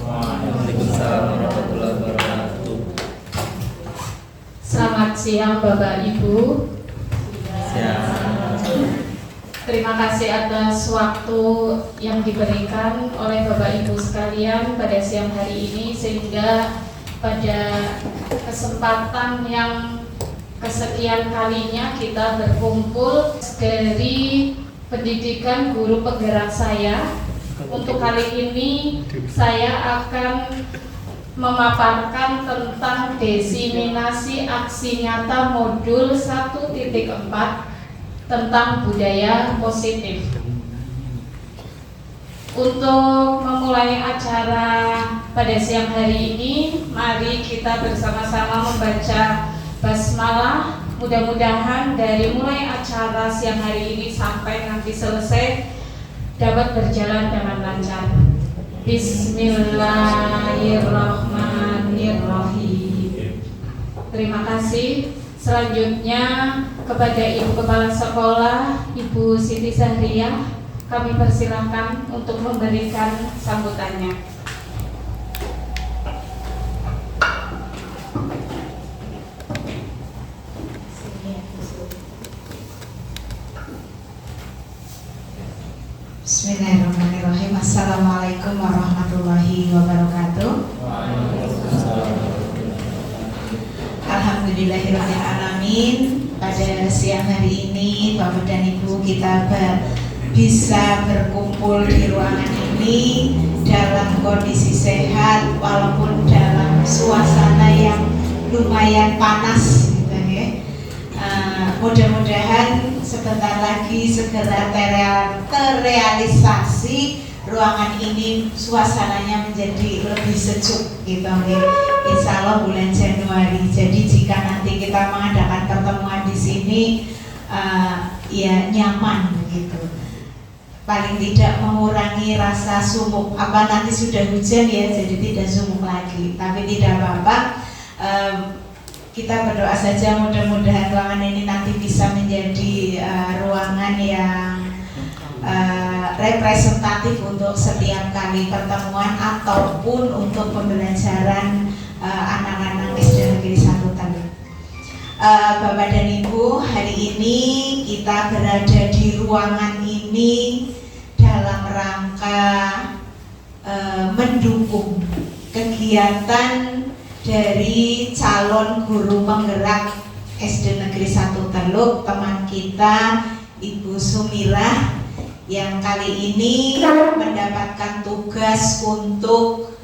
Waalaikumsalam warahmatullahi wabarakatuh. Selamat siang Bapak Ibu. Siang. Terima kasih atas waktu yang diberikan oleh Bapak Ibu sekalian pada siang hari ini, sehingga pada kesempatan yang kesekian kalinya kita berkumpul dari pendidikan guru penggerak saya. Untuk kali ini saya akan memaparkan tentang diseminasi aksi nyata modul 1.4 tentang budaya positif. Untuk memulai acara pada siang hari ini, mari kita bersama-sama membaca basmalah. Mudah-mudahan dari mulai acara siang hari ini sampai nanti selesai dapat berjalan dengan lancar. Bismillahirrahmanirrahim. Terima kasih. Selanjutnya kepada Ibu Kepala Sekolah, Ibu Siti Zahriyah, kami persilahkan untuk memberikan sambutannya. Bismillahirrahmanirrahim. Assalamualaikum warahmatullahi wabarakatuh. Alhamdulillahirabbil alamin. Pada siang hari ini Bapak dan Ibu kita bisa berkumpul di ruangan ini dalam kondisi sehat walaupun dalam suasana yang lumayan panas gitu ya. Mudah-mudahan sebentar lagi segera terrealisasi ruangan ini, suasananya menjadi lebih sejuk gitu ya. Insya Allah bulan Januari. Jadi jika nanti kita mengadakan pertemuan di sini ya nyaman begitu. Paling tidak mengurangi rasa sumuk. Apa nanti sudah hujan ya, jadi tidak sumuk lagi. Tapi tidak apa-apa. Kita berdoa saja mudah-mudahan ruangan ini nanti bisa menjadi ruangan yang representatif untuk setiap kali pertemuan ataupun untuk pembelajaran anak-anak SD Negeri 1 Teluk. Bapak dan Ibu, hari ini kita berada di ruangan ini dalam rangka mendukung kegiatan dari calon guru penggerak SD Negeri 1 Teluk, teman kita Ibu Sumirah, yang kali ini mendapatkan tugas untuk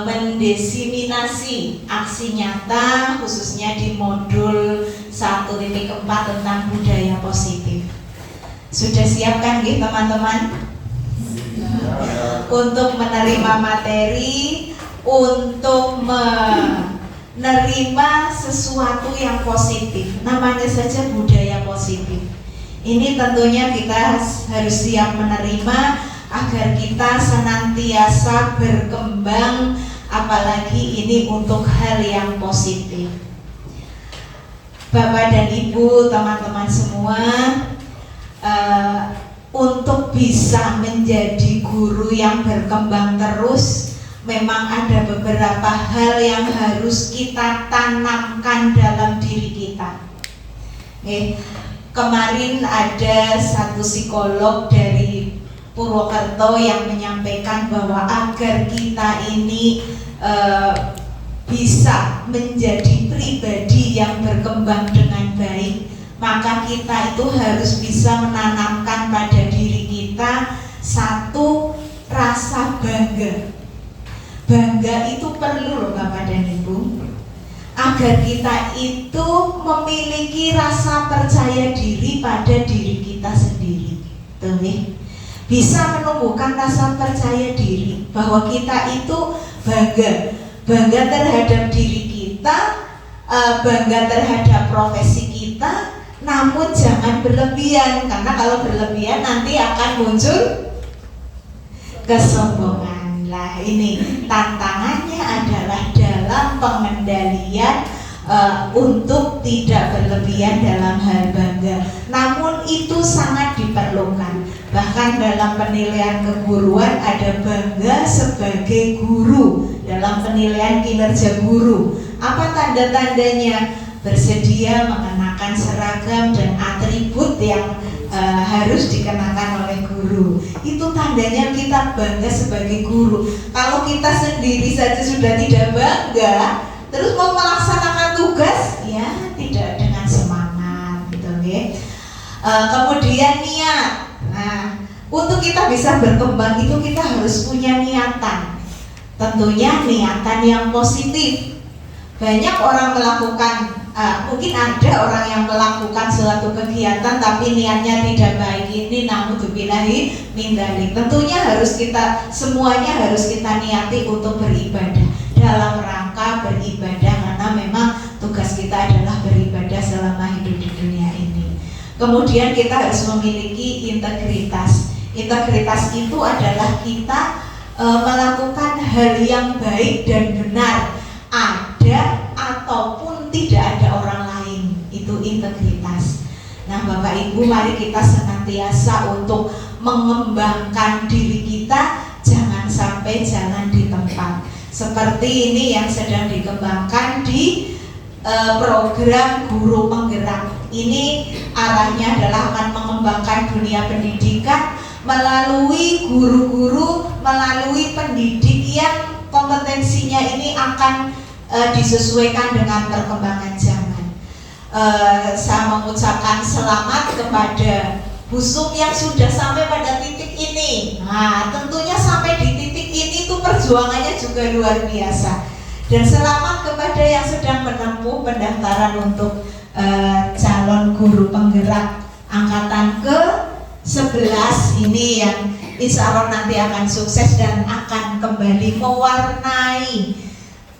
mendiseminasi aksi nyata khususnya di modul 1.4 tentang budaya positif. Sudah siap kan teman-teman? Untuk menerima materi, untuk menerima sesuatu yang positif. Namanya saja budaya positif. Ini tentunya kita harus siap menerima agar kita senantiasa berkembang, apalagi ini untuk hal yang positif. Bapak dan Ibu, teman-teman semua, untuk bisa menjadi guru yang berkembang terus, memang ada beberapa hal yang harus kita tanamkan dalam diri kita. Kemarin ada satu psikolog dari Purwokerto yang menyampaikan bahwa agar kita ini bisa menjadi pribadi yang berkembang dengan baik, maka kita itu harus bisa menanamkan pada diri kita satu rasa bangga. Bangga itu perlu loh Bapak dan Ibu, agar kita itu memiliki rasa percaya diri pada diri kita sendiri. Tuh nih, bisa menumbuhkan rasa percaya diri bahwa kita itu bangga terhadap diri kita, bangga terhadap profesi kita, namun jangan berlebihan, karena kalau berlebihan nanti akan muncul kesombongan. Nah, ini tantangannya adalah dalam pengendalian untuk tidak berlebihan dalam hal bangga. Namun itu sangat diperlukan. Bahkan dalam penilaian keguruan ada bangga sebagai guru dalam penilaian kinerja guru. Apa tanda-tandanya? Bersedia mengenakan seragam dan atribut yang harus dikenakan oleh guru. Itu tandanya kita bangga sebagai guru. Kalau kita sendiri saja sudah tidak bangga, terus mau melaksanakan tugas, ya tidak dengan semangat, gitu ya. Kemudian niat. Nah, untuk kita bisa berkembang itu kita harus punya niatan. Tentunya niatan yang positif. Banyak orang melakukan, mungkin ada orang yang melakukan suatu kegiatan tapi niatnya tidak baik. Ini naudzubillahi min dzalik. Tentunya semuanya harus kita niati untuk beribadah, dalam rangka beribadah, karena memang tugas kita adalah beribadah selama hidup di dunia ini. Kemudian kita harus memiliki integritas. Integritas itu adalah kita melakukan hal yang baik dan benar, ada ataupun tidak ada orang lain. Itu integritas. Nah, Bapak Ibu, mari kita senantiasa untuk mengembangkan diri kita, jangan sampai jalan di tempat. Seperti ini yang sedang dikembangkan di program guru penggerak. Ini arahnya adalah akan mengembangkan dunia pendidikan melalui guru-guru, melalui pendidik yang kompetensinya ini akan disesuaikan dengan perkembangan zaman. Saya mengucapkan selamat kepada Busum yang sudah sampai pada titik ini. Nah, tentunya sampai di titik ini tuh perjuangannya juga luar biasa. Dan selamat kepada yang sedang menempuh pendaftaran untuk calon guru penggerak angkatan ke-11 ini, yang insya Allah nanti akan sukses dan akan kembali mewarnai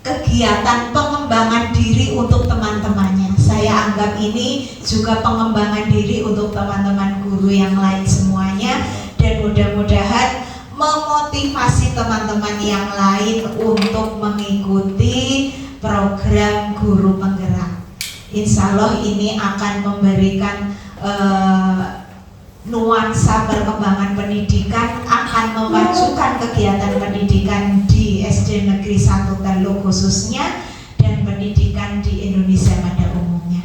kegiatan pengembangan diri untuk teman-temannya. Saya anggap ini juga pengembangan diri untuk teman-teman guru yang lain semuanya, dan mudah-mudahan memotivasi teman-teman yang lain untuk mengikuti program guru penggerak. Insya Allah ini akan memberikan nuansa perkembangan pendidikan, akan memajukan kegiatan pendidikan di SD Negeri 1 Teluk khususnya, dan pendidikan di Indonesia pada umumnya.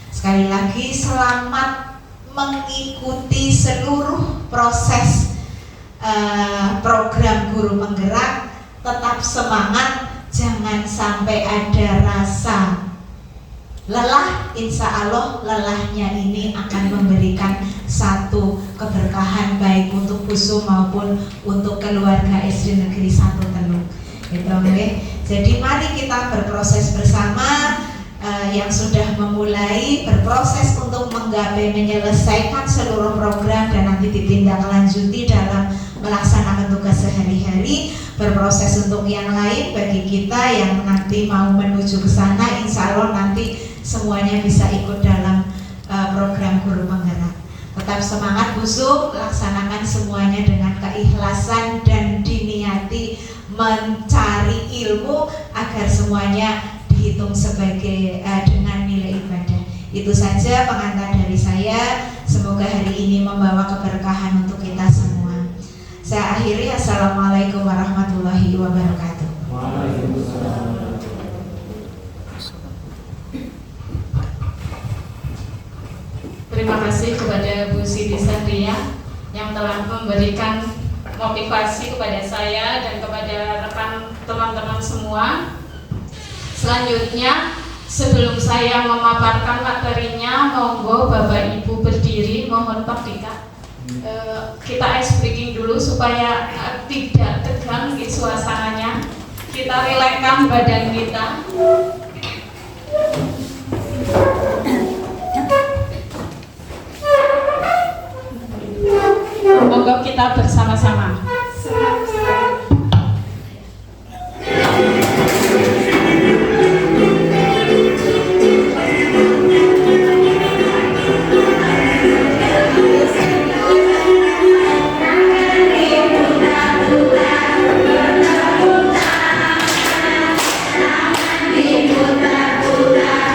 Sekali lagi selamat mengikuti seluruh proses program guru penggerak. Tetap semangat, jangan sampai ada rasa lelah. Insya Allah lelahnya ini akan memberikan satu keberkahan baik untuk Busum maupun untuk keluarga SD Negeri 1 Teluk. Gitu, okay? Jadi mari kita berproses bersama, yang sudah memulai berproses untuk menggapai menyelesaikan seluruh program dan nanti ditindaklanjuti dalam melaksanakan tugas sehari-hari. Berproses untuk yang lain bagi kita yang nanti mau menuju ke sana, insya Allah nanti semuanya bisa ikut dalam program guru penggerak. Tetap semangat Busum, laksanakan semuanya dengan keikhlasan dan diniati mencari ilmu agar semuanya dihitung sebagai dengan nilai ibadah. Itu saja pengantar dari saya. Semoga hari ini membawa keberkahan untuk kita semua. Saya akhiri. Assalamualaikum warahmatullahi wabarakatuh. Waalaikumsalam. Terima kasih kepada Bu Siti Sadria yang telah memberikan motivasi kepada saya dan kepada rekan teman-teman semua. Selanjutnya, sebelum saya memaparkan materinya, monggo Bapak Ibu berdiri, mohon Pak Dika. Kita ice breaking dulu supaya tidak tegang di suasananya. Kita relaxkan badan kita. Monggo kita bersama-sama. Putra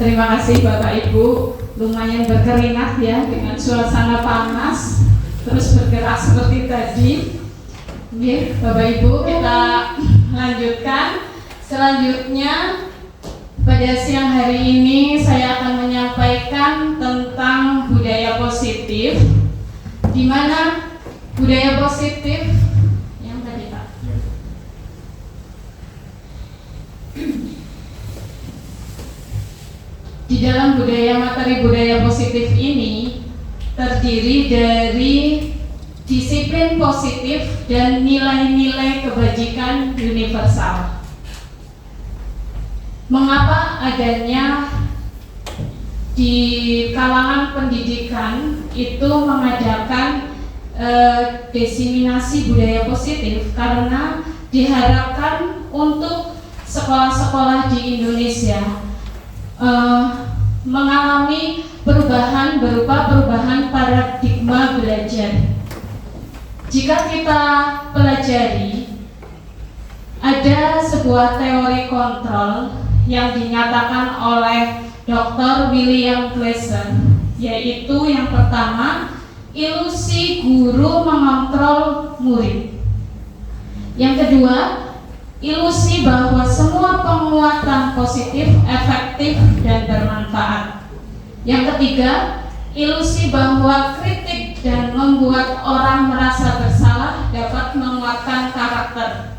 Terima kasih Bapak Ibu, lumayan berkeringat ya dengan suasana panas, terus bergerak seperti tadi. Oke, Bapak Ibu, kita lanjutkan. Selanjutnya pada siang hari ini saya akan menyampaikan tentang budaya positif, di mana budaya positif yang tadi Pak. Di dalam materi budaya positif ini terdiri dari disiplin positif dan nilai-nilai kebajikan universal. Mengapa adanya di kalangan pendidikan itu mengadakan diseminasi budaya positif? Karena diharapkan untuk sekolah-sekolah di Indonesia mengalami perubahan berupa perubahan paradigma belajar. Jika kita pelajari, ada sebuah teori kontrol yang dinyatakan oleh Dr. William Glasser, yaitu yang pertama, ilusi guru mengontrol murid. Yang kedua, ilusi bahwa semua penguatan positif, efektif, dan bermanfaat. Yang ketiga, ilusi bahwa kritik dan membuat orang merasa bersalah dapat menguatkan karakter.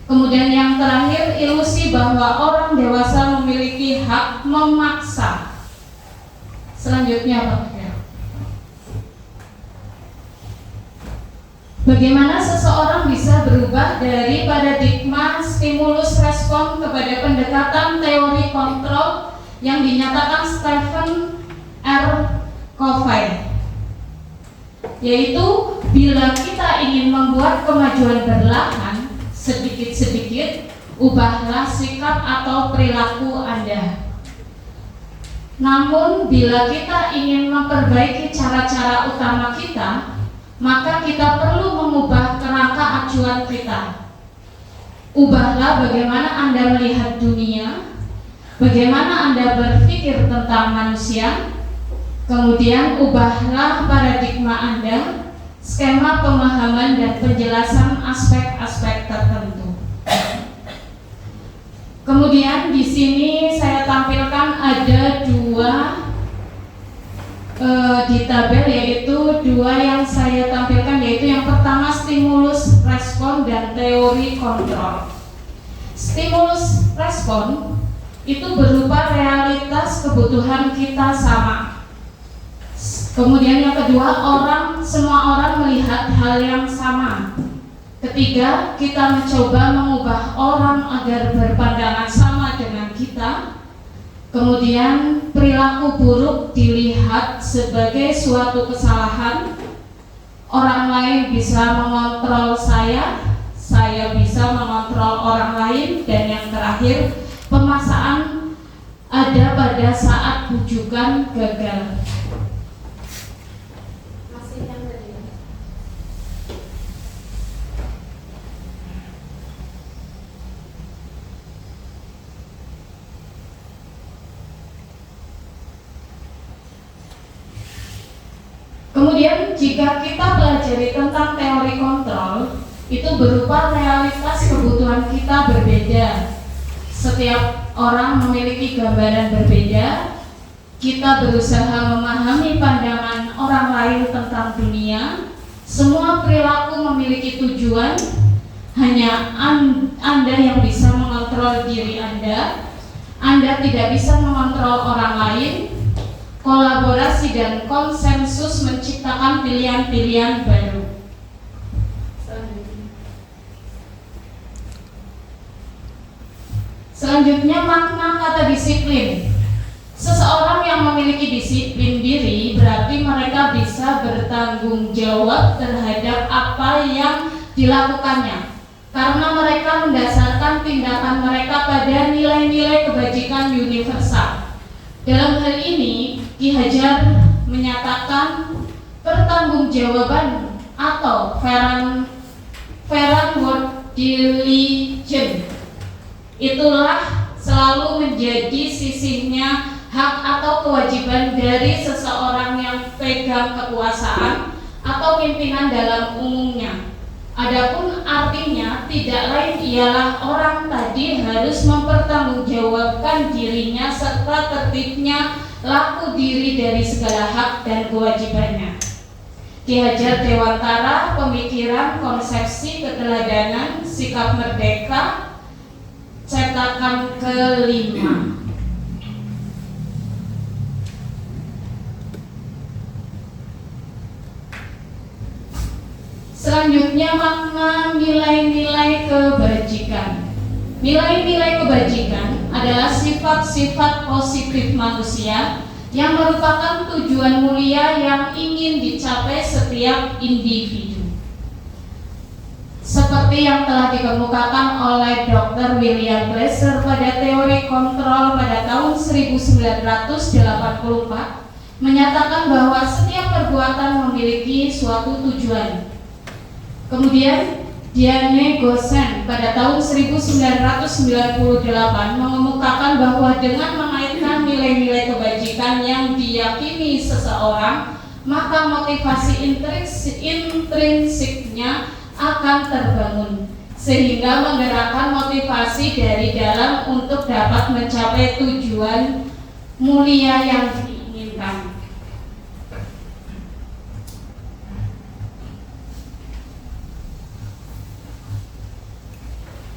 Kemudian yang terakhir, ilusi bahwa orang dewasa memiliki hak memaksa. Selanjutnya Pak. Bagaimana seseorang bisa berubah dari paradigma stimulus respon kepada pendekatan teori kontrol yang dinyatakan Stephen R. Covey, yaitu bila kita ingin membuat kemajuan perlahan, sedikit-sedikit, ubahlah sikap atau perilaku Anda. Namun bila kita ingin memperbaiki cara-cara utama kita, maka kita perlu mengubah kerangka acuan kita. Ubahlah bagaimana Anda melihat dunia, bagaimana Anda berpikir tentang manusia, kemudian ubahlah paradigma Anda, skema pemahaman dan penjelasan aspek-aspek tertentu. Kemudian di sini saya tampilkan ada dua di tabel, yaitu dua yang saya tampilkan, yaitu yang pertama stimulus respon dan teori kontrol. Stimulus respon itu berupa realitas kebutuhan kita sama. Kemudian yang kedua, semua orang melihat hal yang sama. Ketiga, kita mencoba mengubah orang agar berpandangan sama dengan kita. Kemudian perilaku buruk dilihat sebagai suatu kesalahan. Orang lain bisa mengontrol saya bisa mengontrol orang lain. Dan yang terakhir, pemaksaan ada pada saat bujukan gagal. Kemudian jika kita pelajari tentang teori kontrol, itu berupa realitas kebutuhan kita berbeda. Setiap orang memiliki gambaran berbeda. Kita berusaha memahami pandangan orang lain tentang dunia. Semua perilaku memiliki tujuan. Hanya Anda yang bisa mengontrol diri Anda. Anda tidak bisa mengontrol orang lain. Kolaborasi dan konsensus menciptakan pilihan-pilihan baru. Selanjutnya, makna kata disiplin. Seseorang yang memiliki disiplin diri berarti mereka bisa bertanggung jawab terhadap apa yang dilakukannya, karena mereka mendasarkan tindakan mereka pada nilai-nilai kebajikan universal. Dalam hal ini, Ki Hajar menyatakan pertanggungjawaban atau verantwoord diligence itulah selalu menjadi sisihnya hak atau kewajiban dari seseorang yang pegang kekuasaan atau pimpinan dalam umumnya. Adapun artinya tidak lain ialah orang tadi harus mempertanggungjawabkan dirinya serta tertibnya laku diri dari segala hak dan kewajibannya. Ki Hajar Dewantara, Pemikiran, Konsepsi, Keteladanan, Sikap Merdeka, cetakan kelima. Selanjutnya makna nilai-nilai kebajikan. Nilai-nilai kebajikan adalah sifat-sifat positif manusia yang merupakan tujuan mulia yang ingin dicapai setiap individu. Seperti yang telah dikemukakan oleh Dr. William Glasser pada teori kontrol pada tahun 1984, menyatakan bahwa setiap perbuatan memiliki suatu tujuan. Kemudian Diane Gosen pada tahun 1998 mengemukakan bahwa dengan mengaitkan nilai-nilai kebajikan yang diyakini seseorang, maka motivasi intrinsiknya akan terbangun, sehingga menggerakkan motivasi dari dalam untuk dapat mencapai tujuan mulia yang diinginkan.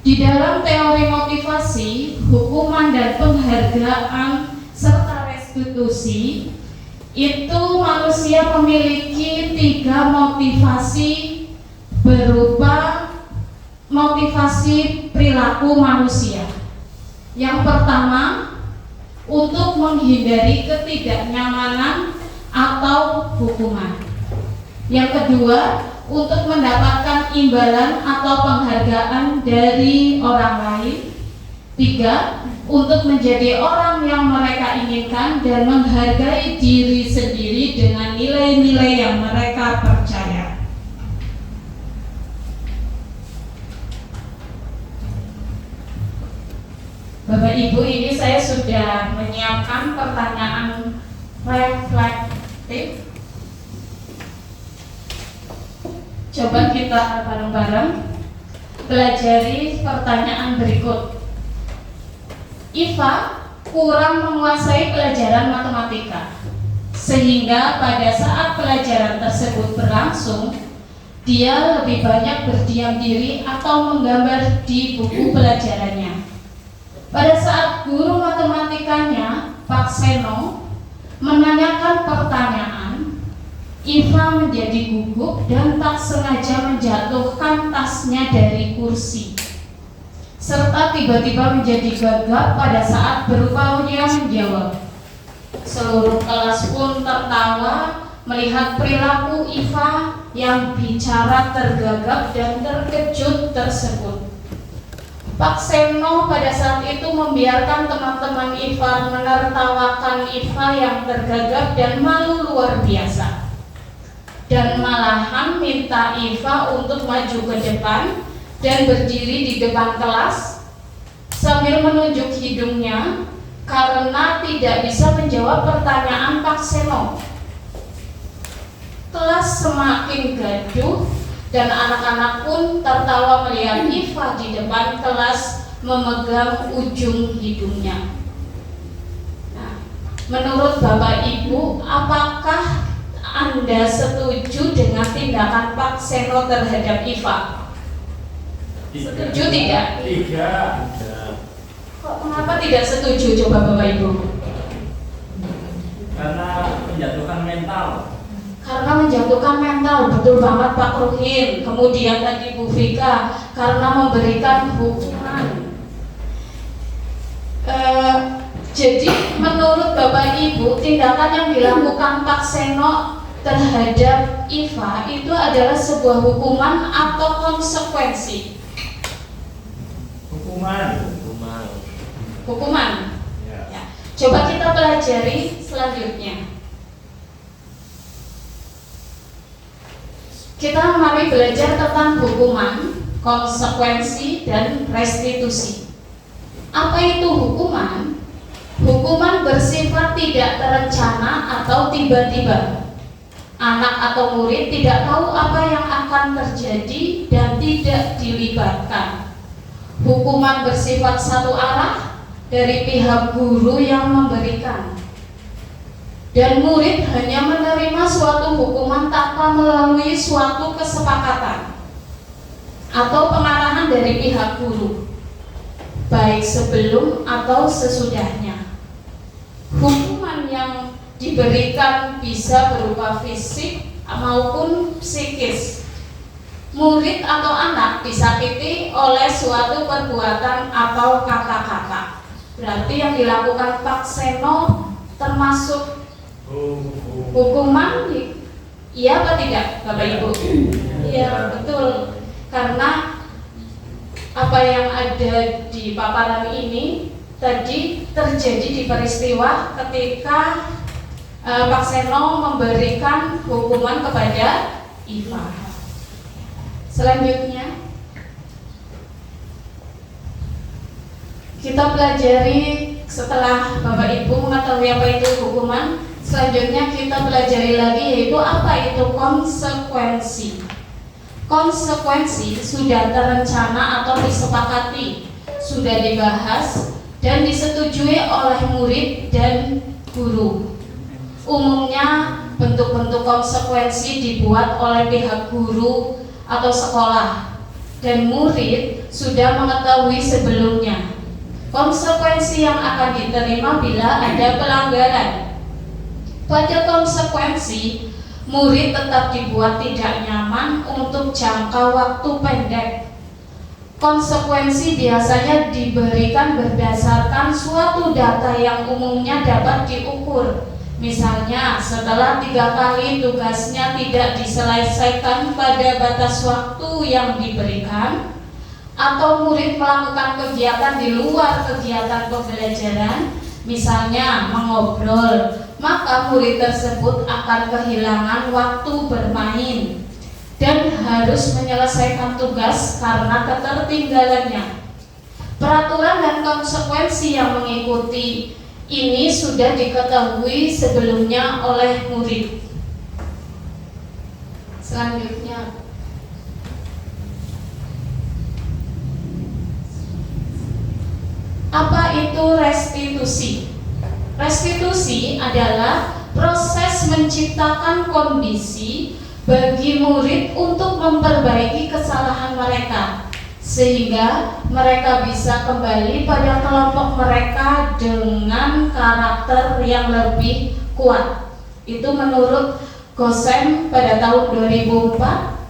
Di dalam teori motivasi, hukuman dan penghargaan serta restitusi, itu manusia memiliki 3 motivasi berupa motivasi perilaku manusia. Yang pertama, untuk menghindari ketidaknyamanan atau hukuman. Yang kedua, untuk mendapatkan imbalan atau penghargaan dari orang lain. 3, untuk menjadi orang yang mereka inginkan dan menghargai diri sendiri dengan nilai-nilai yang mereka percaya. Bapak Ibu, ini saya sudah menyiapkan pertanyaan reflektif. Coba kita bareng-bareng pelajari pertanyaan berikut. Iva kurang menguasai pelajaran matematika, sehingga pada saat pelajaran tersebut berlangsung, dia lebih banyak berdiam diri atau menggambar di buku pelajarannya. Pada saat guru matematikanya, Pak Seno, menanyakan pertanyaan, Iva menjadi gugup dan tak sengaja menjatuhkan tasnya dari kursi, serta tiba-tiba menjadi gagap pada saat berupaya menjawab. Seluruh kelas pun tertawa melihat perilaku Iva yang bicara tergagap dan terkejut tersebut. Pak Seno pada saat itu membiarkan teman-teman Iva menertawakan Iva yang tergagap dan malu luar biasa, dan malahan minta Iva untuk maju ke depan dan berdiri di depan kelas sambil menunjuk hidungnya karena tidak bisa menjawab pertanyaan Pak Seno. Kelas semakin gaduh dan anak-anak pun tertawa melihat Iva di depan kelas memegang ujung hidungnya. Nah, menurut Bapak Ibu, apakah Anda setuju dengan tindakan Pak Seno terhadap Iva? Setuju tidak? Tidak. Kok mengapa tidak setuju, coba Bapak Ibu? Karena menjatuhkan mental. Karena menjatuhkan mental, betul banget Pak Ruhin. Kemudian tadi Bu Vika, karena memberikan hukuman. Jadi menurut Bapak Ibu, tindakan yang dilakukan Pak Seno terhadap Iva itu adalah sebuah hukuman atau konsekuensi? Hukuman. Hukuman. Ya. Coba kita pelajari selanjutnya. Kita mari belajar tentang hukuman, konsekuensi, dan restitusi. Apa itu hukuman? Hukuman bersifat tidak terencana atau tiba-tiba. Anak atau murid tidak tahu apa yang akan terjadi dan tidak dilibatkan. Hukuman bersifat satu arah dari pihak guru yang memberikan, dan murid hanya menerima suatu hukuman tanpa melalui suatu kesepakatan atau pengarahan dari pihak guru, baik sebelum atau sesudahnya. Hukuman yang diberikan bisa berupa fisik maupun psikis. Murid atau anak disakiti oleh suatu perbuatan atau kata-kata. Berarti yang dilakukan Pak Seno termasuk hukuman, iya apa tidak, Bapak Ibu? Iya, betul. Karena apa yang ada di paparan ini tadi terjadi di peristiwa ketika Pak Seno memberikan hukuman kepada Iva. Selanjutnya kita pelajari, setelah Bapak Ibu mengetahui apa itu hukuman, selanjutnya kita pelajari lagi yaitu apa itu konsekuensi. Konsekuensi sudah terencana atau disepakati, sudah dibahas dan disetujui oleh murid dan guru. Umumnya bentuk-bentuk konsekuensi dibuat oleh pihak guru atau sekolah, dan murid sudah mengetahui sebelumnya konsekuensi yang akan diterima bila ada pelanggaran. Pada konsekuensi, murid tetap dibuat tidak nyaman untuk jangka waktu pendek. Konsekuensi biasanya diberikan berdasarkan suatu data yang umumnya dapat diukur. Misalnya, setelah 3 kali tugasnya tidak diselesaikan pada batas waktu yang diberikan, atau murid melakukan kegiatan di luar kegiatan pembelajaran, misalnya mengobrol, maka murid tersebut akan kehilangan waktu bermain dan harus menyelesaikan tugas karena ketertinggalannya. Peraturan dan konsekuensi yang mengikuti ini sudah diketahui sebelumnya oleh murid. Selanjutnya, apa itu restitusi? Restitusi adalah proses menciptakan kondisi bagi murid untuk memperbaiki kesalahan mereka, sehingga mereka bisa kembali pada kelompok mereka dengan karakter yang lebih kuat. Itu menurut Gosem pada tahun 2004.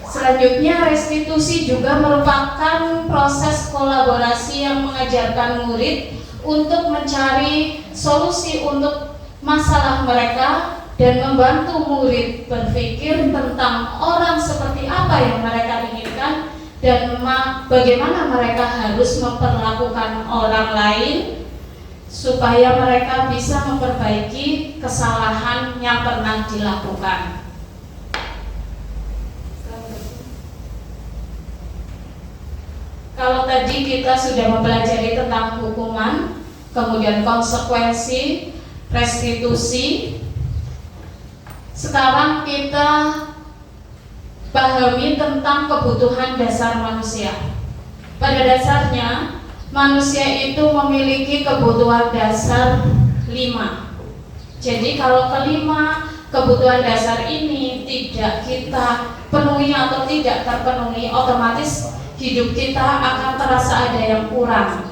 Selanjutnya, restitusi juga merupakan proses kolaborasi yang mengajarkan murid untuk mencari solusi untuk masalah mereka dan membantu murid berpikir tentang orang seperti apa yang mereka inginkan dan bagaimana mereka harus memperlakukan orang lain supaya mereka bisa memperbaiki kesalahan yang pernah dilakukan. Kalau tadi kita sudah mempelajari tentang hukuman, kemudian konsekuensi, restitusi, sekarang kita pahami tentang kebutuhan dasar manusia. Pada dasarnya, manusia itu memiliki kebutuhan dasar 5. Jadi kalau kelima kebutuhan dasar ini tidak kita penuhi atau tidak terpenuhi, otomatis hidup kita akan terasa ada yang kurang.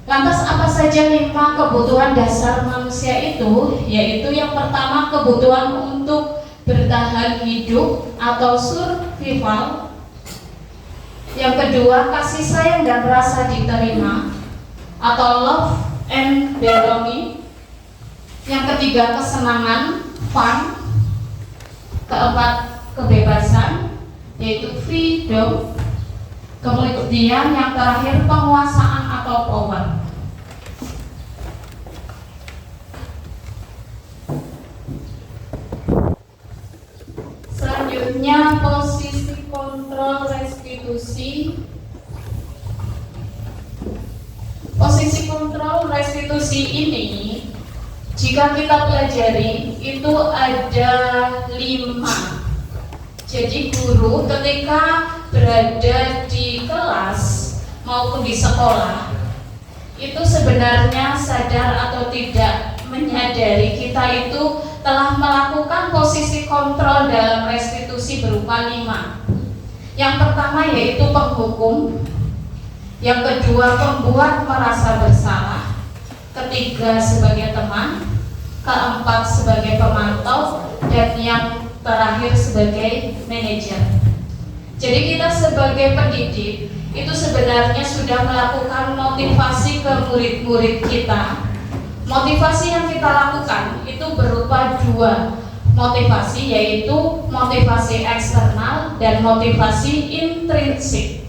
Lantas apa saja 5 kebutuhan dasar manusia itu? Yaitu yang pertama, kebutuhan untuk bertahan hidup atau survival. Yang kedua, kasih sayang dan rasa diterima atau love and belonging. Yang ketiga, kesenangan, fun. Keempat, kebebasan, yaitu freedom. Kemudian yang terakhir, penguasaan atau power. Selanjutnya, posisi kontrol restitusi. Posisi kontrol restitusi restitusi ini, jika kita pelajari itu ada 5. Jadi guru ketika berada di kelas maupun di sekolah itu sebenarnya sadar atau tidak menyadari kita itu telah melakukan posisi kontrol dalam restitusi berupa 5. Yang pertama yaitu penghukum, yang kedua pembuat merasa bersalah, ketiga sebagai teman, keempat sebagai pemantau, dan yang terakhir sebagai manajer. Jadi kita sebagai pendidik itu sebenarnya sudah melakukan motivasi ke murid-murid kita. Motivasi yang kita lakukan itu berupa 2 motivasi, yaitu motivasi eksternal dan motivasi intrinsik.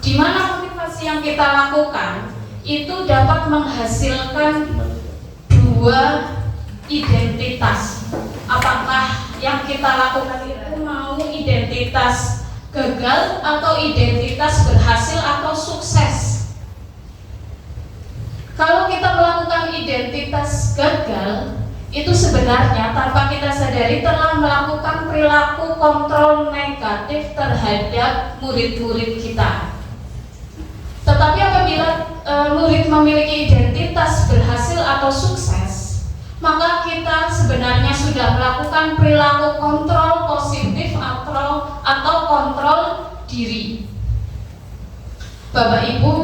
Di mana motivasi yang kita lakukan itu dapat menghasilkan 2 identitas. Apakah yang kita lakukan itu mau identitas gagal atau identitas berhasil atau sukses? Kalau kita melakukan identitas gagal, itu sebenarnya tanpa kita sadari telah melakukan perilaku kontrol negatif terhadap murid-murid kita. Tetapi apabila murid memiliki identitas berhasil atau sukses, maka kita sebenarnya sudah melakukan perilaku kontrol positif atau kontrol diri. Bapak Ibu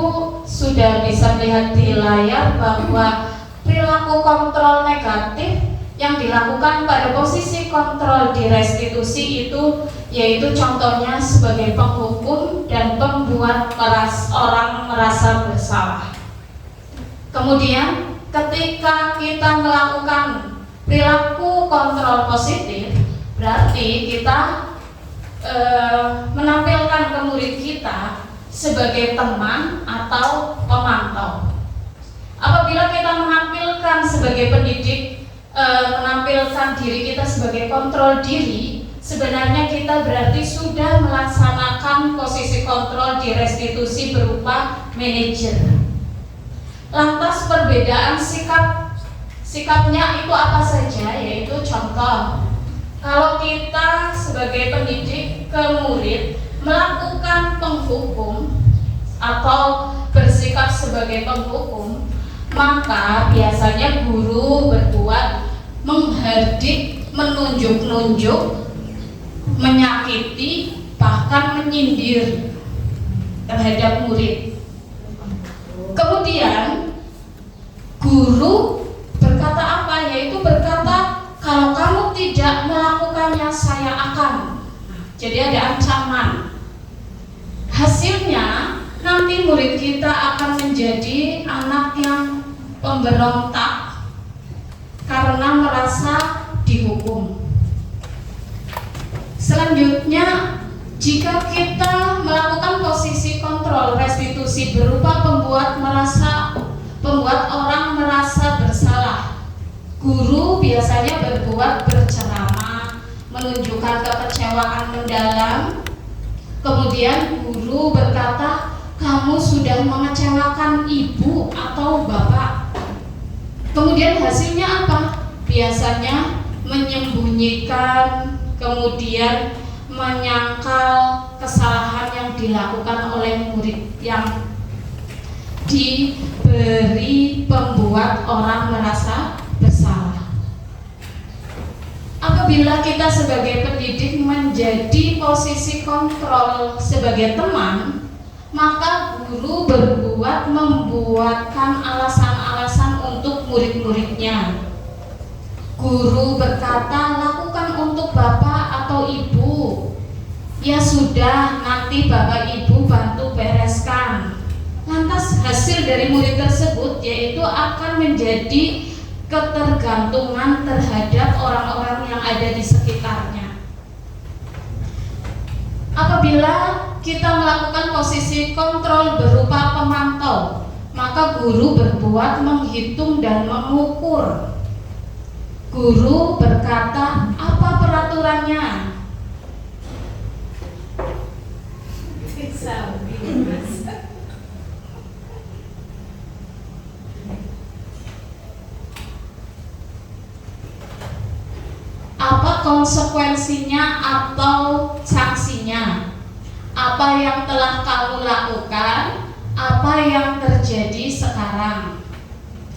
sudah bisa melihat di layar bahwa perilaku kontrol negatif yang dilakukan pada posisi kontrol di restitusi itu yaitu contohnya sebagai penghukum dan pembuat orang merasa bersalah. Kemudian ketika kita melakukan perilaku kontrol positif, berarti kita menampilkan ke murid kita sebagai teman atau pemantau. Apabila kita menampilkan sebagai pendidik, menampilkan diri kita sebagai kontrol diri, sebenarnya kita berarti sudah melaksanakan posisi kontrol di restitusi berupa manajer. Lantas perbedaan sikapnya itu apa saja? Yaitu contoh, kalau kita sebagai pendidik ke murid melakukan penghukum atau bersikap sebagai penghukum, maka biasanya guru berbuat menghardik, menunjuk-nunjuk, menyakiti, bahkan menyindir terhadap murid. Kemudian guru berkata apa? Yaitu berkata, kalau kamu tidak melakukannya saya akan. Jadi ada ancaman. Hasilnya nanti murid kita akan menjadi anak yang pemberontak karena merasa dihukum. Selanjutnya, jika kita melakukan posisi kontrol restitusi berupa pembuat orang merasa bersalah, guru biasanya berbuat berceramah, menunjukkan kekecewaan mendalam. Kemudian guru berkata, kamu sudah mengecewakan ibu atau bapak. Kemudian hasilnya apa? Biasanya menyembunyikan, kemudian menyangkal kesalahan yang dilakukan oleh murid yang diberi pembuat orang merasa bersalah. Apabila kita sebagai pendidik menjadi posisi kontrol sebagai teman, maka guru membuatkan alasan-alasan untuk murid-muridnya. Guru berkata, lakukan untuk bapak atau ibu. Ya sudah, nanti bapak ibu bantu bereskan. Lantas hasil dari murid tersebut yaitu akan menjadi ketergantungan terhadap orang-orang yang ada di sekitarnya. Apabila kita melakukan posisi kontrol berupa pemantau, maka guru berbuat menghitung dan mengukur. Guru berkata, apa peraturannya? konsekuensinya atau sanksinya. Apa yang telah kamu lakukan, apa yang terjadi sekarang.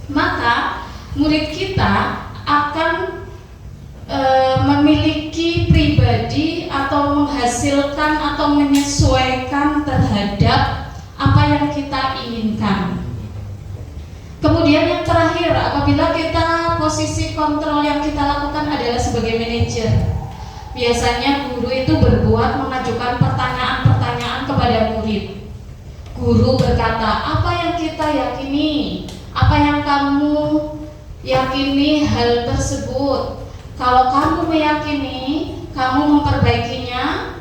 Maka murid kita akan memiliki pribadi atau menghasilkan atau menyesuaikan terhadap apa yang kita inginkan. Kemudian yang terakhir, apabila kita posisi kontrol yang kita lakukan adalah sebagai manajer, biasanya guru itu berbuat mengajukan pertanyaan-pertanyaan kepada murid. Guru berkata, apa yang kita yakini, apa yang kamu yakini hal tersebut. Kalau kamu meyakini, kamu memperbaikinya.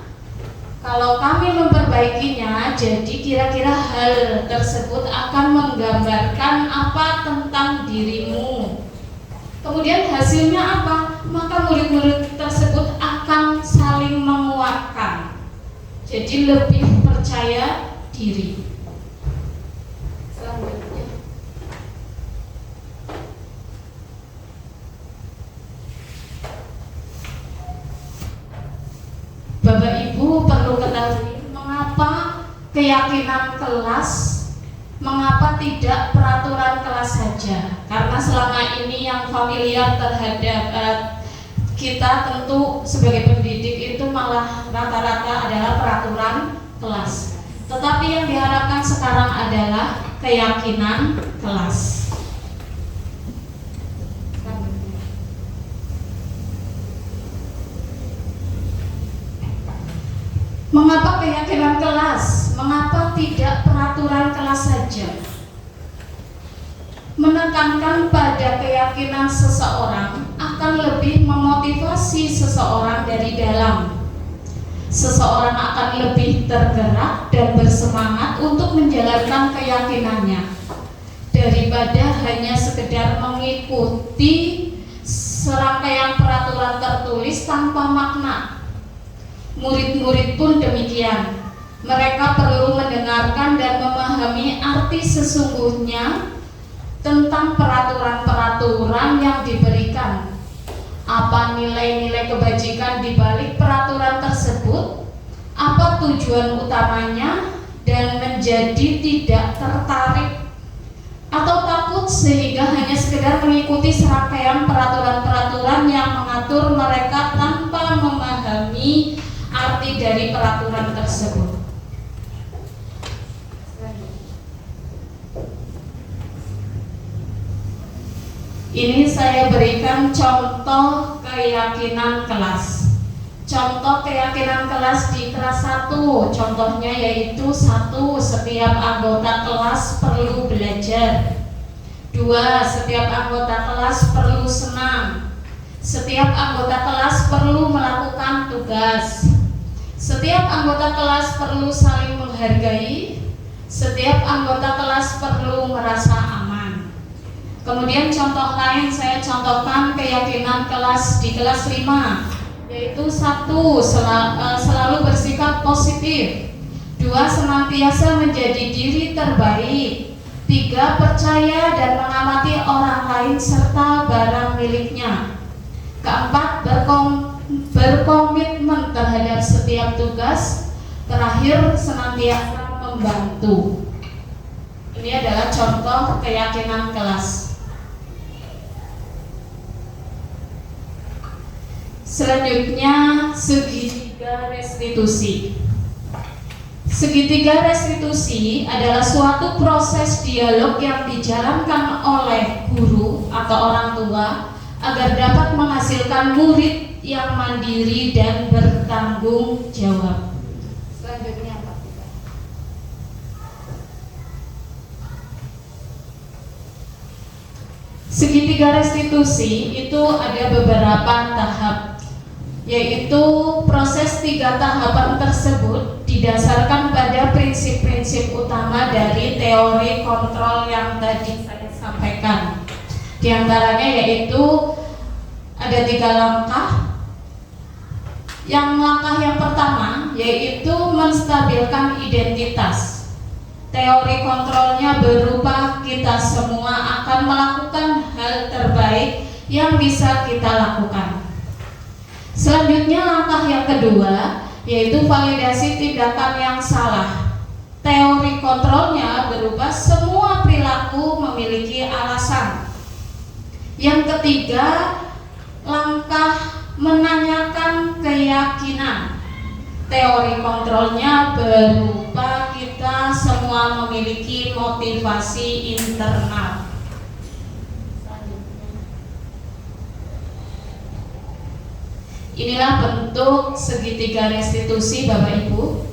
Kalau kami memperbaikinya, jadi kira-kira hal tersebut akan menggambarkan apa tentang dirimu. Kemudian hasilnya apa? Maka murid-murid tersebut akan saling menguatkan. Jadi lebih percaya diri. Selanjutnya. Bapak Ibu perlu ketahui mengapa keyakinan kelas, mengapa tidak peraturan kelas saja. Karena selama ini yang familiar terhadap kita tentu sebagai pendidik itu malah rata-rata adalah peraturan kelas. Tetapi yang diharapkan sekarang adalah keyakinan kelas. Mengapa keyakinan kelas? Mengapa tidak peraturan kelas saja? Menekankan pada keyakinan seseorang akan lebih memotivasi seseorang dari dalam. Seseorang akan lebih tergerak dan bersemangat untuk menjalankan keyakinannya daripada hanya sekedar mengikuti serangkaian peraturan tertulis tanpa makna. Murid-murid pun demikian. Mereka perlu mendengarkan dan memahami arti sesungguhnya tentang peraturan-peraturan yang diberikan. Apa nilai-nilai kebajikan di balik peraturan tersebut? Apa tujuan utamanya? Dan menjadi tidak tertarik atau takut sehingga hanya sekedar mengikuti serangkaian peraturan-peraturan yang mengatur mereka tanpa memahami arti dari peraturan tersebut. Ini saya berikan contoh keyakinan kelas. Contoh keyakinan kelas di kelas 1, contohnya yaitu 1. Setiap anggota kelas perlu belajar. 2. Setiap anggota kelas perlu senang. Setiap anggota kelas perlu melakukan tugas. Setiap anggota kelas perlu saling menghargai. Setiap anggota kelas perlu merasa aman. Kemudian contoh lain saya contohkan keyakinan kelas di kelas 5, yaitu 1. Selalu bersikap positif. 2. Senantiasa menjadi diri terbaik. 3. Percaya dan mengamati orang lain serta barang miliknya. 4. Berkomitmen terhadap setiap tugas. Terakhir, senantiasa membantu. Ini adalah contoh keyakinan kelas. Selanjutnya, segitiga restitusi. Segitiga restitusi adalah suatu proses dialog yang dijalankan oleh guru atau orang tua agar dapat menghasilkan murid yang mandiri dan bertanggung jawab. Selanjutnya Pak. Segitiga restitusi itu ada beberapa tahap, yaitu proses 3 tahapan tersebut didasarkan pada prinsip-prinsip utama dari teori kontrol yang tadi saya sampaikan. Di antaranya yaitu ada 3 langkah. Langkah yang pertama yaitu menstabilkan identitas. Teori kontrolnya berupa kita semua akan melakukan hal terbaik yang bisa kita lakukan. Selanjutnya langkah yang kedua yaitu validasi tindakan yang salah. Teori kontrolnya berupa semua perilaku memiliki alasan. Yang ketiga, langkah menanyakan keyakinan. Teori kontrolnya berupa kita semua memiliki motivasi internal. Inilah bentuk segitiga restitusi Bapak Ibu.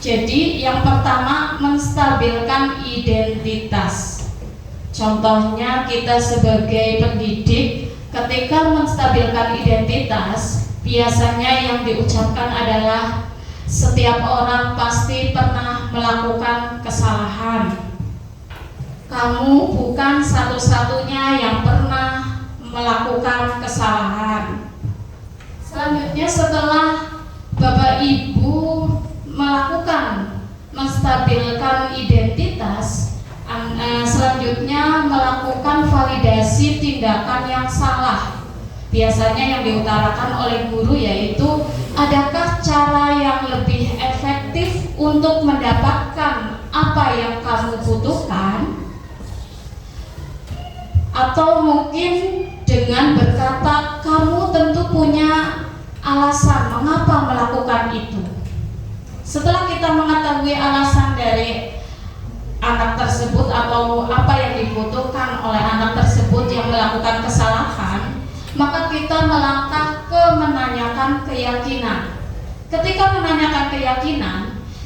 Jadi yang pertama, menstabilkan identitas. Contohnya kita sebagai pendidik ketika menstabilkan identitas, biasanya yang diucapkan adalah setiap orang pasti pernah melakukan kesalahan. Kamu bukan satu-satunya yang pernah melakukan kesalahan. Selanjutnya setelah Bapak Ibu melakukan menstabilkan identitas, selanjutnya melakukan validasi tindakan yang salah. Biasanya yang diutarakan oleh guru yaitu, adakah cara yang lebih efektif untuk mendapatkan apa yang kamu butuhkan? Atau mungkin dengan berkata, kamu tentu punya alasan mengapa melakukan itu. Setelah kita mengetahui alasan dari anak tersebut atau apa yang dibutuhkan oleh anak tersebut yang melakukan kesalahan, maka kita melangkah ke menanyakan keyakinan. Ketika menanyakan keyakinan,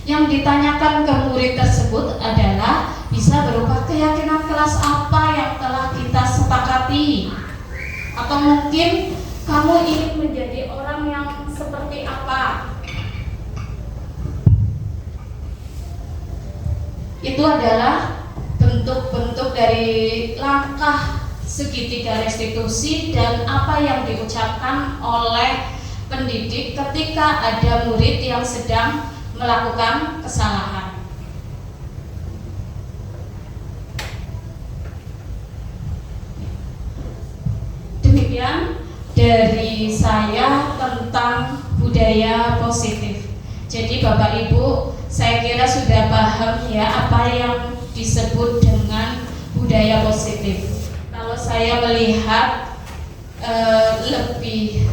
yang ditanyakan ke murid tersebut adalah bisa berupa keyakinan kelas apa yang telah kita sepakati, atau mungkin kamu ingin menjadi orang yang seperti apa. Itu adalah bentuk-bentuk dari langkah segitiga restitusi dan apa yang diucapkan oleh pendidik ketika ada murid yang sedang melakukan kesalahan. Demikian dari saya tentang budaya positif. Jadi Bapak Ibu, saya kira sudah paham ya apa yang disebut dengan budaya positif. Kalau saya melihat lebih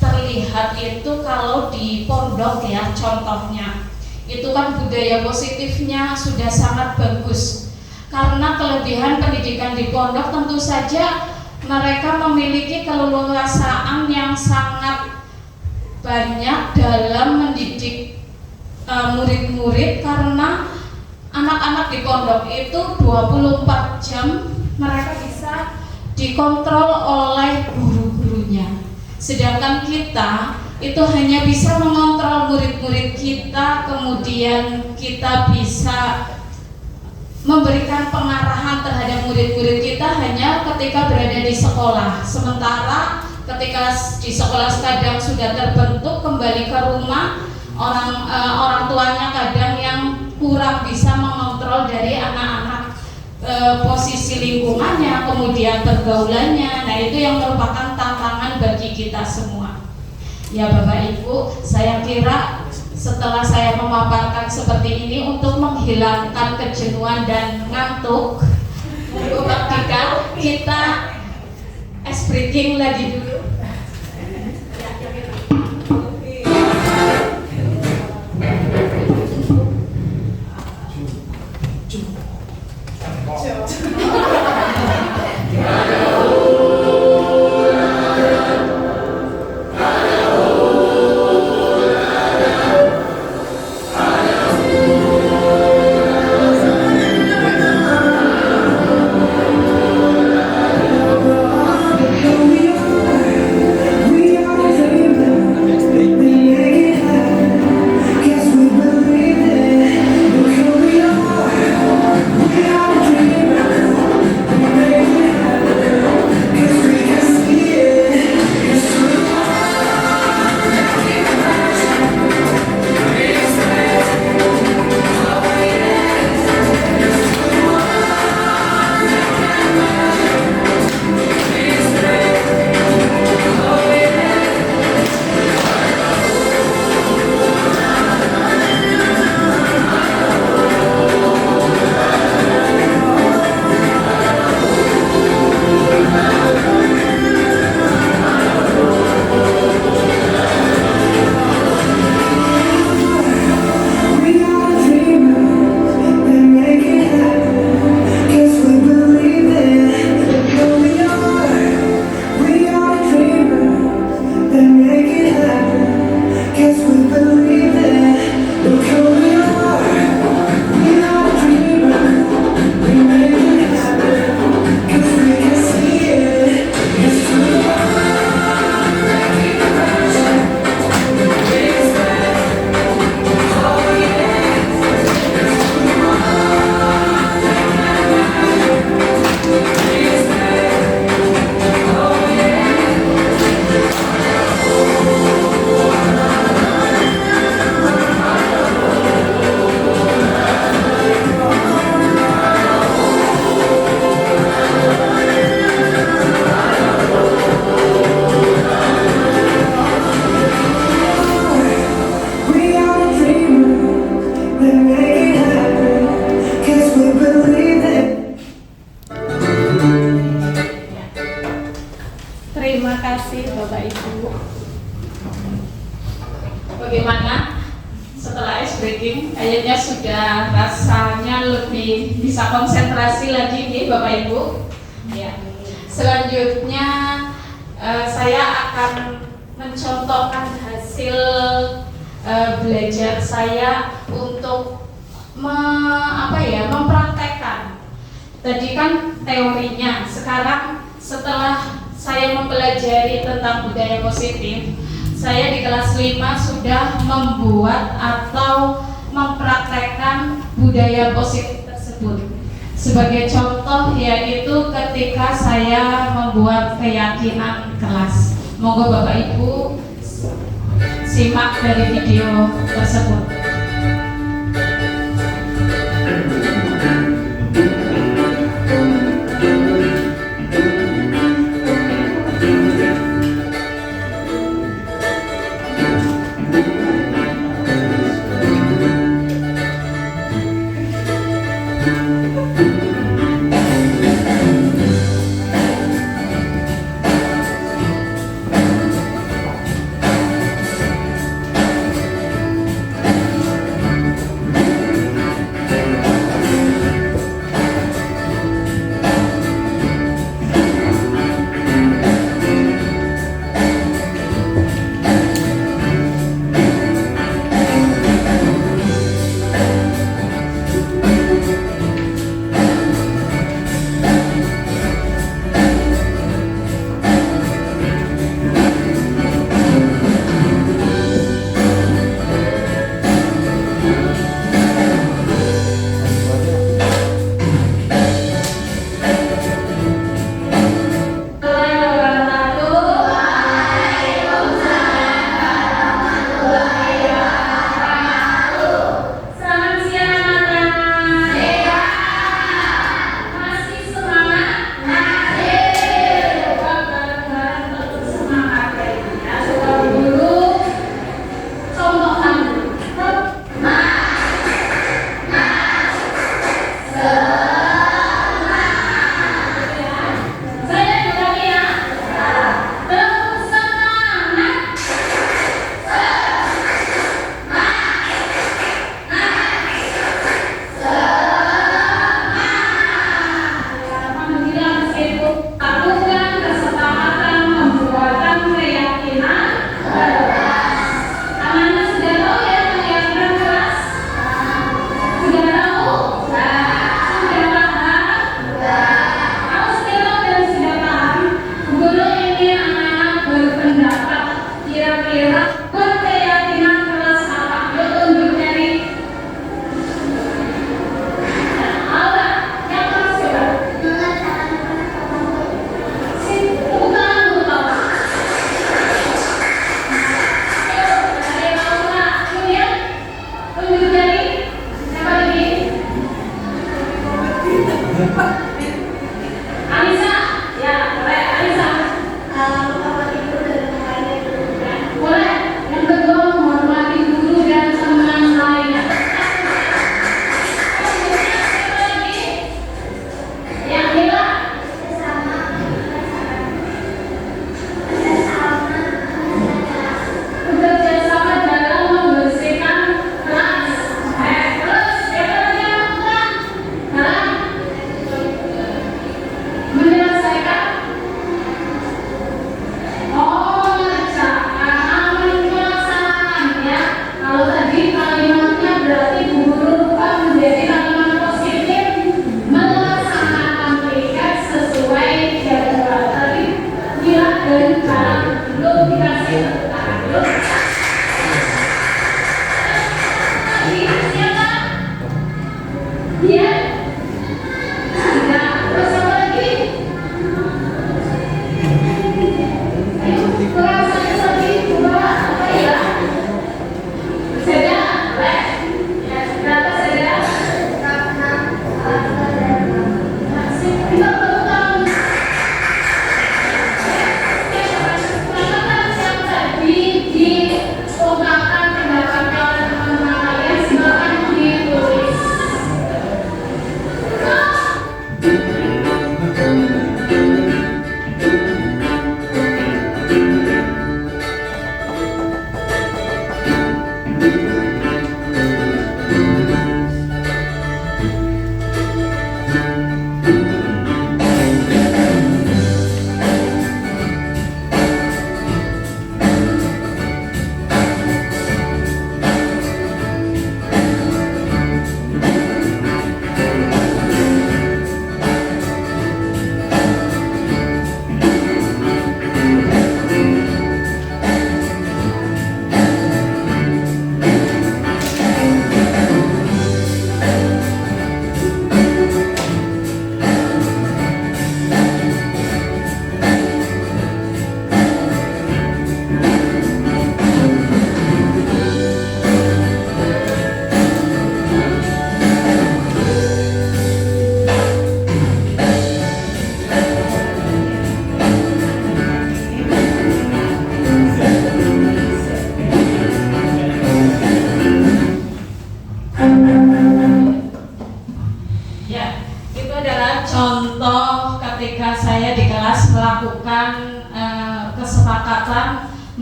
terlihat itu kalau di pondok ya, contohnya itu kan budaya positifnya sudah sangat bagus. Karena kelebihan pendidikan di pondok tentu saja mereka memiliki keleluasaan yang sangat banyak dalam mendidik murid-murid, karena anak-anak di pondok itu 24 jam mereka bisa dikontrol oleh guru-gurunya. Sedangkan kita itu hanya bisa mengontrol murid-murid kita, kemudian kita bisa memberikan pengarahan terhadap murid-murid kita hanya ketika berada di sekolah. Sementara ketika di sekolah kadang sudah terbentuk, kembali ke rumah orang tuanya kadang yang kurang bisa mengontrol dari anak-anak, posisi lingkungannya, kemudian pergaulannya. Nah, itu yang merupakan tantangan bagi kita semua. Ya Bapak Ibu, saya kira setelah saya memaparkan seperti ini untuk menghilangkan kejenuhan dan ngantuk, kita ice breaking lagi dulu. bagaimana setelah ice breaking? Kayaknya sudah rasanya lebih bisa konsentrasi lagi nih Bapak Ibu. Ya. Selanjutnya saya akan mencontohkan hasil belajar saya untuk mempraktekkan. Tadi kan teorinya, sekarang setelah saya mempelajari tentang budaya positif, saya di kelas 5 sudah membuat atau mempraktekkan budaya positif tersebut. Sebagai contoh yaitu ketika saya membuat keyakinan kelas. Monggo Bapak Ibu simak dari video tersebut.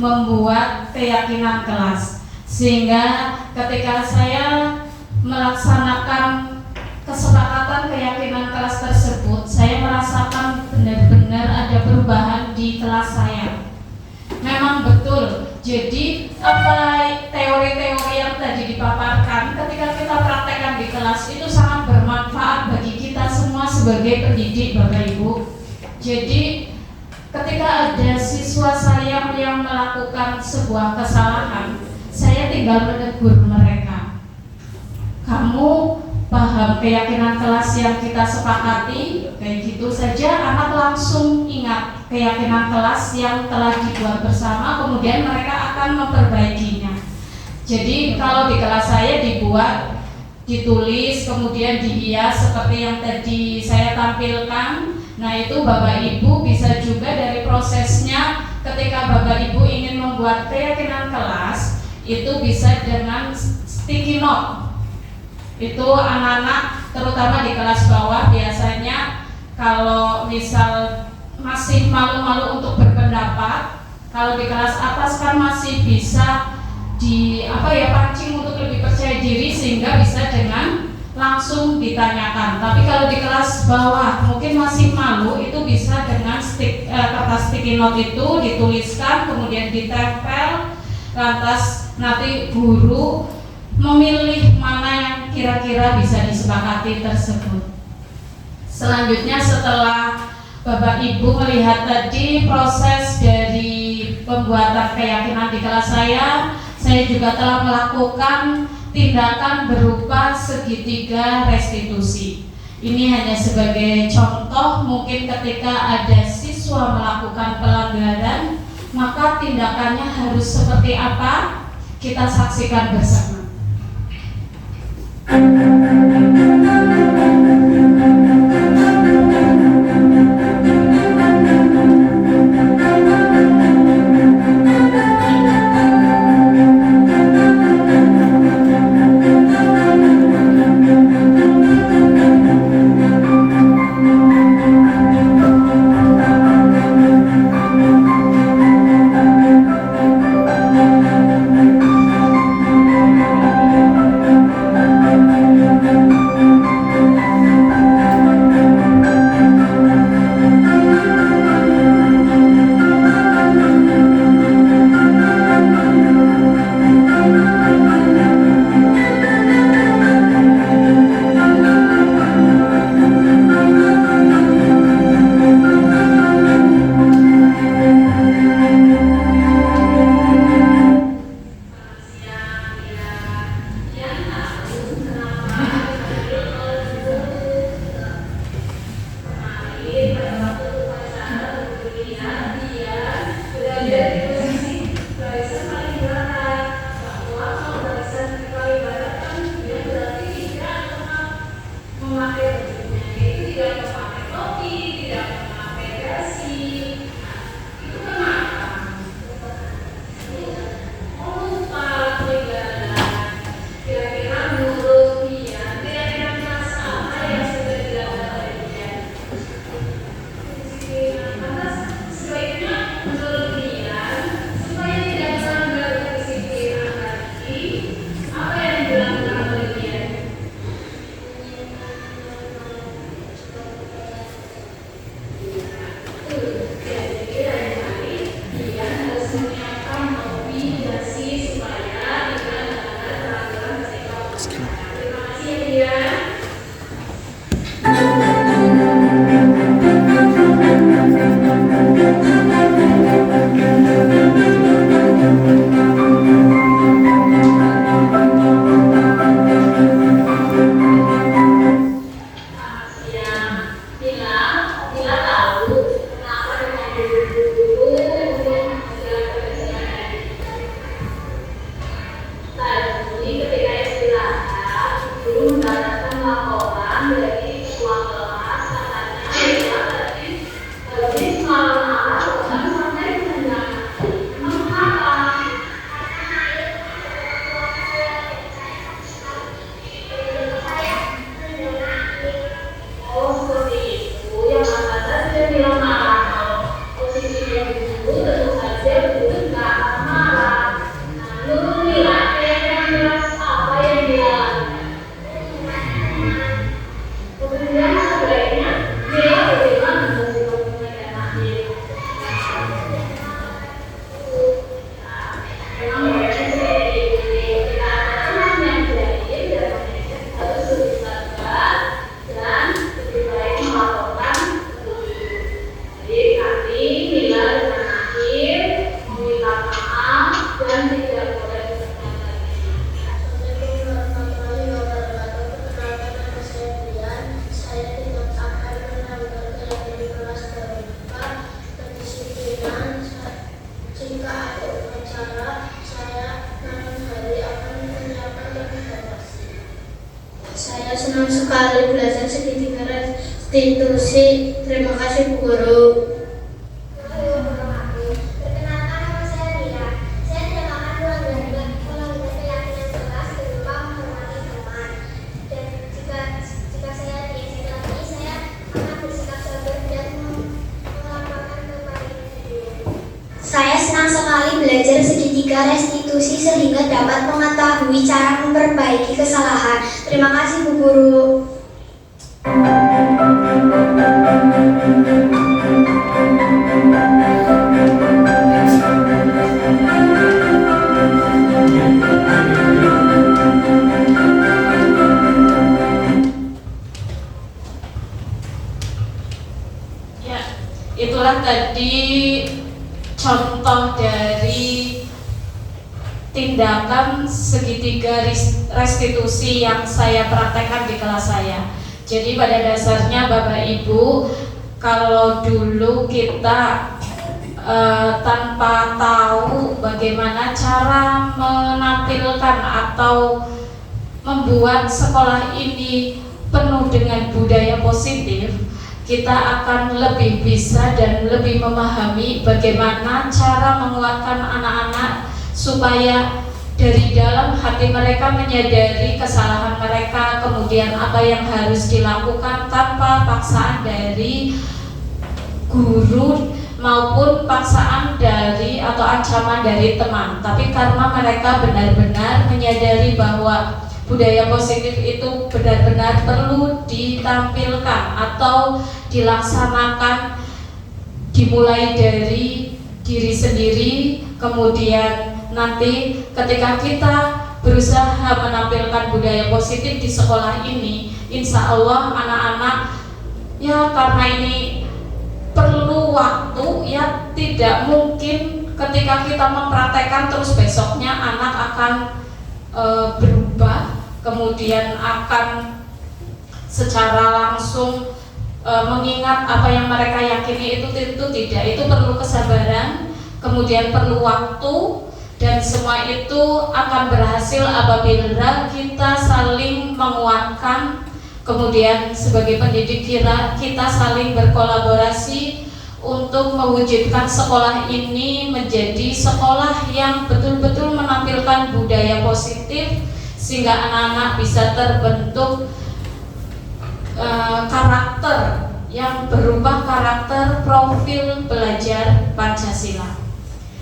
membuat keyakinan kelas, sehingga ketika saya melaksanakan kesepakatan keyakinan kelas tersebut, saya merasakan benar-benar ada perubahan di kelas saya. Memang betul, jadi apa teori-teori yang tadi dipaparkan ketika kita praktekkan di kelas itu sangat bermanfaat bagi kita semua sebagai pendidik, Bapak Ibu. Jadi ketika ada siswa saya yang melakukan sebuah kesalahan, saya tinggal menegur mereka. Kamu paham keyakinan kelas yang kita sepakati, kayak gitu saja anak langsung ingat keyakinan kelas yang telah dibuat bersama, kemudian mereka akan memperbaikinya. Jadi kalau di kelas saya dibuat, ditulis, kemudian dihias seperti yang tadi saya tampilkan. Nah itu Bapak Ibu bisa juga dari prosesnya, ketika Bapak Ibu ingin membuat keyakinan kelas, itu bisa dengan sticky note. Itu anak-anak terutama di kelas bawah biasanya kalau misal masih malu-malu untuk berpendapat, kalau di kelas atas kan masih bisa pancing untuk lebih percaya diri sehingga bisa dengan langsung ditanyakan. Tapi kalau di kelas bawah mungkin masih malu, itu bisa dengan kertas sticky note itu dituliskan kemudian ditempel, lantas nanti guru memilih mana yang kira-kira bisa disepakati tersebut. Selanjutnya setelah Bapak Ibu melihat tadi proses dari pembuatan keyakinan di kelas saya juga telah melakukan tindakan berupa segitiga restitusi. Ini hanya sebagai contoh, mungkin ketika ada siswa melakukan pelanggaran, maka tindakannya harus seperti apa? Kita saksikan bersama. senang sekali belajar segitiga restitusi. Terima kasih Bu Guru. Perkenalkan, nama saya Ria. Saya terjemahkan ruang ganda melalui keyakinan jelas berupa menghormati teman. Dan jika saya diizinkan ini, saya akan bersikap sabar dan melaporkan kepada ibu. Saya senang sekali belajar segitiga restitusi sehingga dapat mengetahui cara memperbaiki kesalahan. Terima kasih Bu Guru. Ya, itulah tadi contoh dari tindakan segitiga restitusi yang saya praktekkan di kelas saya. Jadi pada dasarnya Bapak Ibu, kalau dulu kita tanpa tahu bagaimana cara menampilkan atau membuat sekolah ini penuh dengan budaya positif, kita akan lebih bisa dan lebih memahami bagaimana cara menguatkan anak-anak supaya dari dalam hati mereka menyadari kesalahan mereka, kemudian apa yang harus dilakukan tanpa paksaan dari guru maupun paksaan dari atau ancaman dari teman. Tapi karena mereka benar-benar menyadari bahwa budaya positif itu benar-benar perlu ditampilkan atau dilaksanakan, dimulai dari diri sendiri, kemudian nanti ketika kita berusaha menampilkan budaya positif di sekolah ini, insya Allah anak-anak, ya karena ini perlu waktu, ya tidak mungkin ketika kita mempraktekkan terus besoknya anak akan berubah, kemudian akan secara langsung mengingat apa yang mereka yakini itu tidak. Itu perlu kesabaran, kemudian perlu waktu, dan semua itu akan berhasil apabila kita saling menguatkan, kemudian sebagai pendidik kita saling berkolaborasi untuk mewujudkan sekolah ini menjadi sekolah yang betul-betul menampilkan budaya positif sehingga anak-anak bisa terbentuk karakter yang berubah karakter profil belajar Pancasila.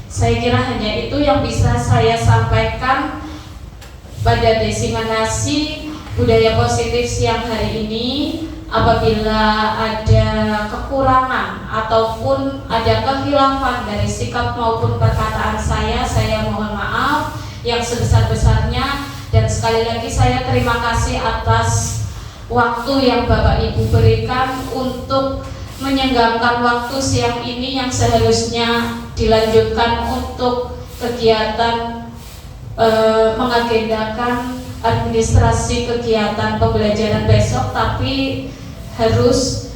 Saya kira hanya itu yang bisa saya sampaikan pada desiminasi budaya positif siang hari ini. Apabila ada kekurangan ataupun ada kehilafan dari sikap maupun perkataan saya mohon maaf yang sebesar-besarnya. Dan sekali lagi saya terima kasih atas waktu yang Bapak Ibu berikan untuk menyenggangkan waktu siang ini yang seharusnya dilanjutkan untuk kegiatan mengagendakan administrasi kegiatan pembelajaran besok, tapi harus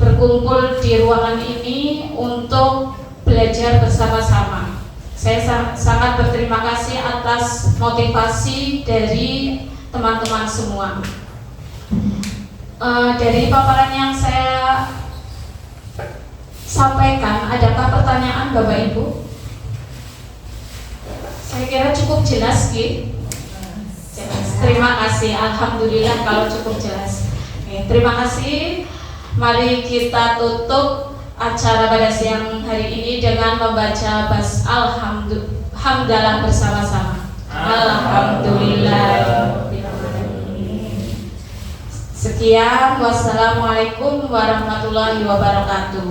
berkumpul di ruangan ini untuk belajar bersama-sama. Saya sangat berterima kasih atas motivasi dari teman-teman semua. Dari paparan yang saya sampaikan, adakah pertanyaan Bapak Ibu? Saya kira cukup jelas, Ki. Jelas. Terima kasih, alhamdulillah kalau cukup jelas. Oke, terima kasih. Mari kita tutup acara pada siang hari ini dengan membaca hamdalah bersama-sama. Alhamdulillah. Sekian, wassalamualaikum warahmatullahi wabarakatuh.